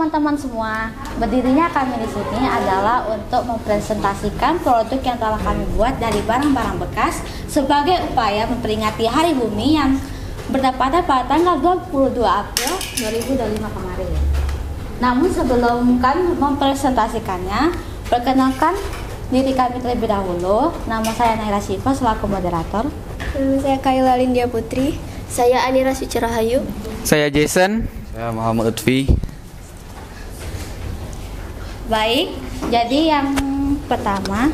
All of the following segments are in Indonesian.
teman-teman semua, berdirinya kami di sini adalah untuk mempresentasikan produk yang telah kami buat dari barang-barang bekas sebagai upaya memperingati Hari Bumi yang berdapatan pada tanggal 22 April 2025 kemarin. Namun sebelum kami mempresentasikannya, perkenalkan diri kami terlebih dahulu. Nama saya Naira Syifa selaku moderator. Nama saya Kayla Lindia Putri. Saya Anira Sucerahayu. Saya Jason. Saya Muhammad Lutfi. Baik, jadi yang pertama,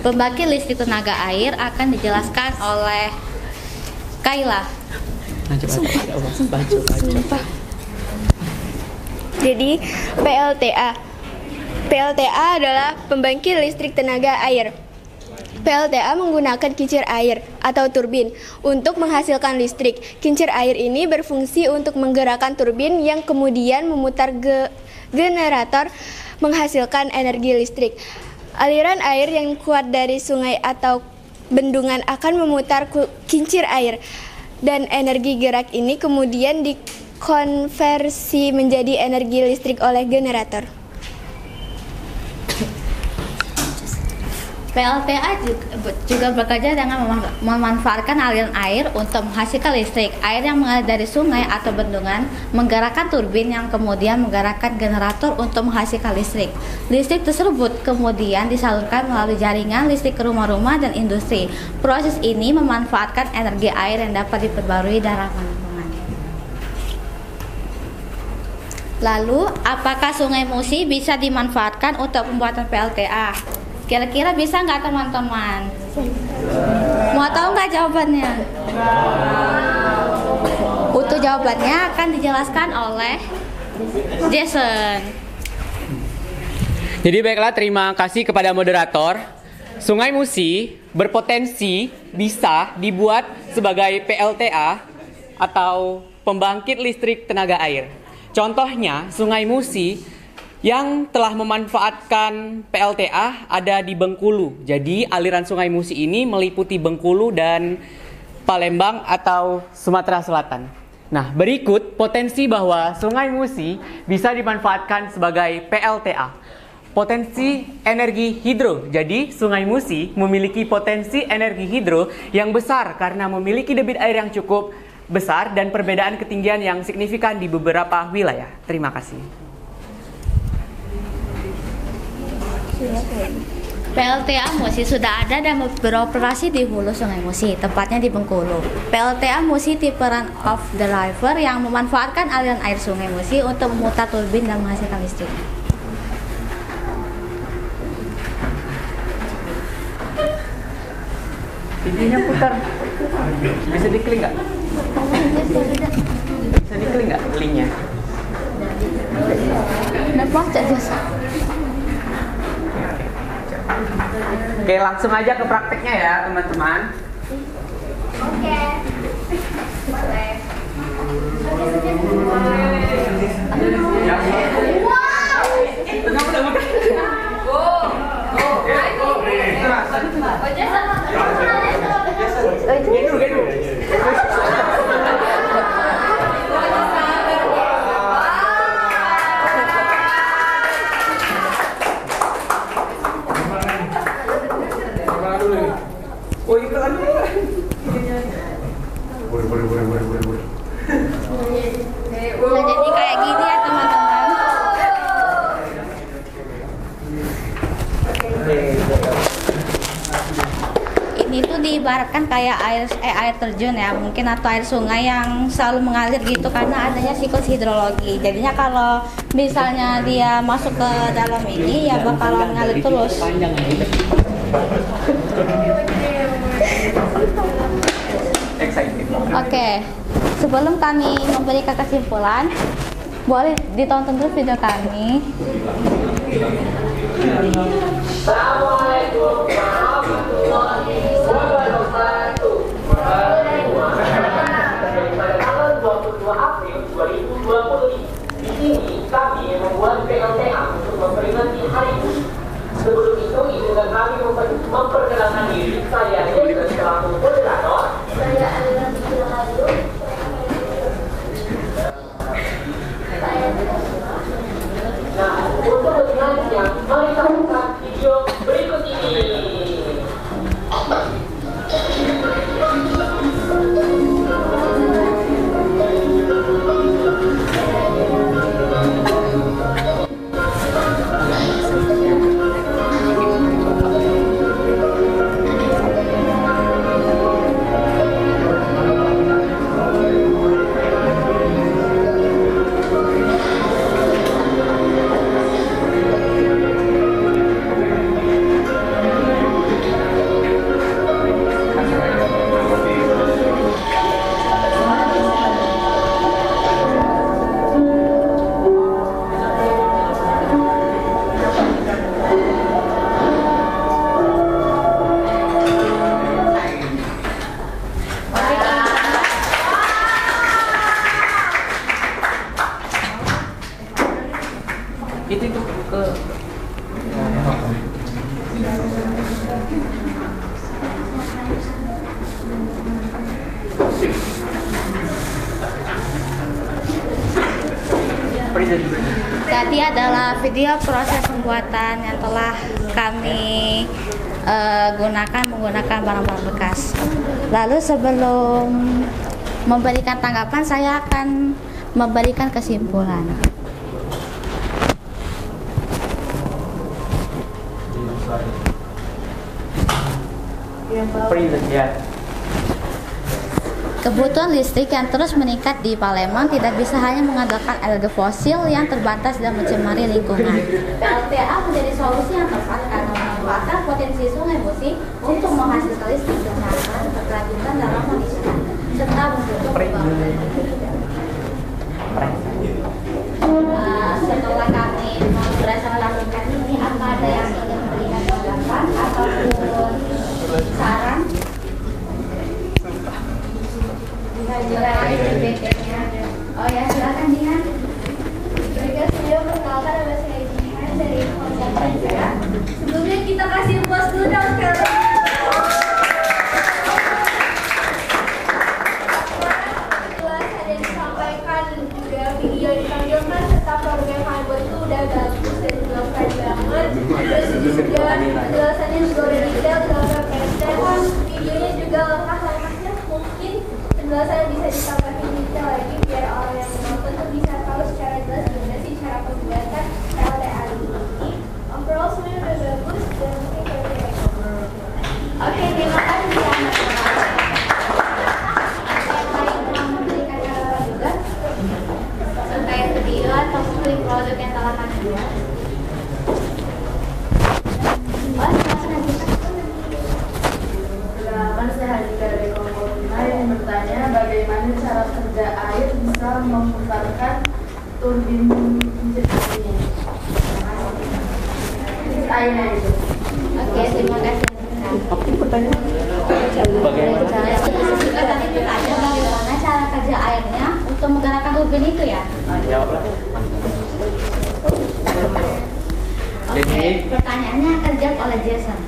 pembangkit listrik tenaga air akan dijelaskan oleh Kayla. Jadi PLTA adalah pembangkit listrik tenaga air. PLTA menggunakan kincir air atau turbin untuk menghasilkan listrik. Kincir air ini berfungsi untuk menggerakkan turbin yang kemudian memutar generator menghasilkan energi listrik. Aliran air yang kuat dari sungai atau bendungan akan memutar kincir air dan energi gerak ini kemudian dikonversi menjadi energi listrik oleh generator. PLTA juga bekerja dengan memanfaatkan aliran air untuk menghasilkan listrik. Air yang mengalir dari sungai atau bendungan menggerakkan turbin yang kemudian menggerakkan generator untuk menghasilkan listrik. Listrik tersebut kemudian disalurkan melalui jaringan listrik ke rumah-rumah dan industri. Proses ini memanfaatkan energi air yang dapat diperbarui dan ramah lingkungan. Lalu, apakah Sungai Musi bisa dimanfaatkan untuk pembuatan PLTA? Kira-kira bisa nggak teman-teman? Mau tahu nggak jawabannya? Untuk jawabannya akan dijelaskan oleh Jason. Jadi baiklah, terima kasih kepada moderator. Sungai Musi berpotensi bisa dibuat sebagai PLTA atau pembangkit listrik tenaga air. Contohnya, Sungai Musi yang telah memanfaatkan PLTA ada di Bengkulu. Jadi aliran Sungai Musi ini meliputi Bengkulu dan Palembang atau Sumatera Selatan. Nah, berikut potensi bahwa Sungai Musi bisa dimanfaatkan sebagai PLTA. Potensi energi hidro. Jadi Sungai Musi memiliki potensi energi hidro yang besar karena memiliki debit air yang cukup besar dan perbedaan ketinggian yang signifikan di beberapa wilayah. Terima kasih. PLTA Musi sudah ada dan beroperasi di hulu Sungai Musi, tepatnya di Bengkulu. PLTA Musi tipe run off the river yang memanfaatkan aliran air Sungai Musi untuk memutar turbin dan menghasilkan listrik. Pipinya putar. Bisa diklik nggak? Bisa diklik nggak linknya? Baca Jasa. Oke, langsung aja ke prakteknya ya teman-teman. Oke. Boleh. Nah, jadi kayak gini ya teman-teman. Ini tuh diibaratkan kayak air terjun ya, mungkin atau air sungai yang selalu mengalir gitu karena adanya siklus hidrologi. Jadinya kalau misalnya dia masuk ke dalam ini ya bakalan ngalir terus. Oke, sebelum kami memberikan kesimpulan, boleh ditonton dulu video kami. Assalamualaikum warahmatullahi wabarakatuh. Pada tanggal 22 April 2020 di sini kami membuat PLTA untuk memperingati Hari Bumi. Sebelum itu, izinkan kami memperkenalkan diri. Saya selaku moderator. Saya adalah Tadi adalah video proses pembuatan yang telah kami gunakan menggunakan barang-barang bekas. Lalu sebelum memberikan tanggapan, saya akan memberikan kesimpulan. Kebutuhan listrik yang terus meningkat di Palembang tidak bisa hanya mengandalkan energi fosil yang terbatas dan mencemari lingkungan. PLTA menjadi solusi yang tepat karena memanfaatkan potensi Sungai Musi untuk menghasilkan listrik dengan berkelanjutan dalam manusia serta membentuk pembangunan. Setelah kami melakukan ini, apa ada yang ingin memberikan tanggapan ataupun saran? Oh ya, silakan Jihan. Mereka saya perkenalkan nama saya Jihan dari Fakultas saya. Sebelumnya kita kasih puas dulu dong sekali. Setelah ada disampaikan juga video ditampilkan serta program yang kami buat itu udah bagus dan juga keren banget. Terus juga penjelasannya juga udah detail, juga pendek. Videonya juga langkah-langkahnya mungkin penjelasan bisa ditambahin detail lagi biar orang yang menonton tuh bisa tahu secara jelas gimana sih cara pembuatan LTA ini. Overall semuanya udah bagus dan mungkin kayak Oke, terima kasih ya. Yang lain mau memberikan tanggapan juga terkait video atau produk yang telah kami buat. Oh, silakan Haji. Silakan saya Hadika dari kelompok 5 yang bertanya bagaimana cara kerja air bisa memutarkan turbin mesin ini. Airnya itu. Oke, terima kasih. Apa pertanyaan? Bagaimana? Bagaimana cara kerja airnya untuk menggerakkan turbin itu ya? Jawablah. Oke, pertanyaannya akan dijawab oleh Jason.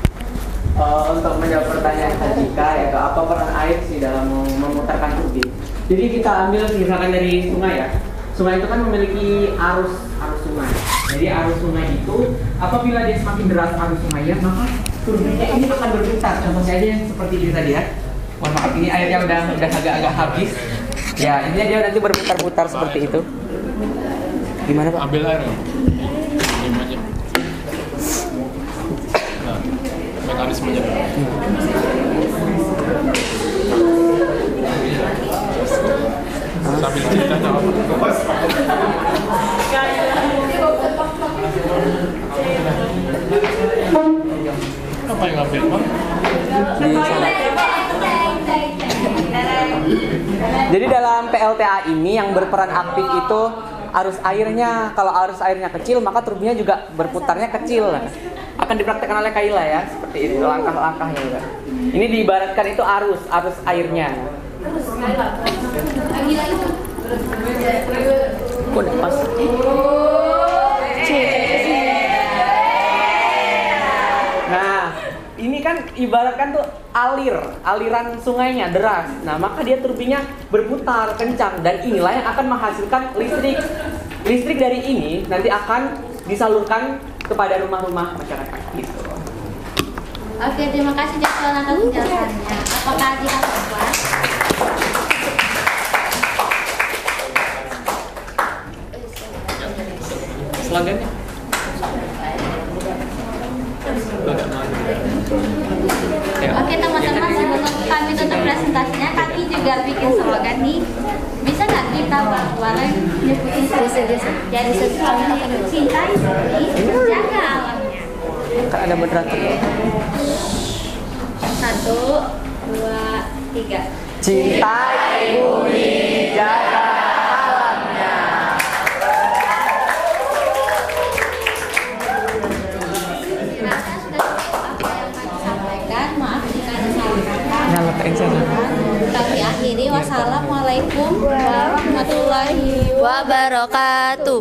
Untuk menjawab pertanyaan Hadika, yaitu apa peran air sih dalam memutarkan turbin? Jadi kita ambil misalkan dari sungai ya. Sungai itu kan memiliki arus sungai. Jadi arus sungai itu apabila dia semakin deras arus sungainya, maka turbinnya ini akan berputar. Contohnya aja yang seperti ini tadi ya. Mohon maaf, ini airnya udah agak-agak habis. Ya, ini dia nanti berputar-putar seperti itu. Gimana Pak? Ambil air ya? Diam aja. Nah, mekanismenya sambil cerita jawab. Apa yang ngambil Pak? Jadi dalam PLTA ini yang berperan aktif itu arus airnya. Kalau arus airnya kecil, maka turbinnya juga berputarnya kecil. Akan dipraktekkan oleh Kaila ya, seperti itu langkah-langkahnya juga. Ini diibaratkan itu arus airnya. Udah pas. Nah, ini kan ibaratkan tuh aliran sungainya deras. Nah, maka dia turbinnya berputar kencang dan inilah yang akan menghasilkan listrik. Listrik dari ini nanti akan disalurkan kepada rumah-rumah masyarakat gitu. Oke, terima kasih Jason atas penjelasannya. Apakah kita puas? Slogannya? Oke teman-teman, sebelum kami tutup presentasinya, kami juga bikin slogan nih. Bisa nggak kita bareng nyebutin jadi sesuatu yang cintai bumi, jaga alamnya. Kan ada moderator. 1, 2, 3. Cintai bumi, jaga alamnya. Kiranya sudah cukup apa yang kami sampaikan. Maaf jika ada salah kata. Nyala ke sana. Kami akhiri. Wassalamualaikum warahmatullahi wabarakatuh.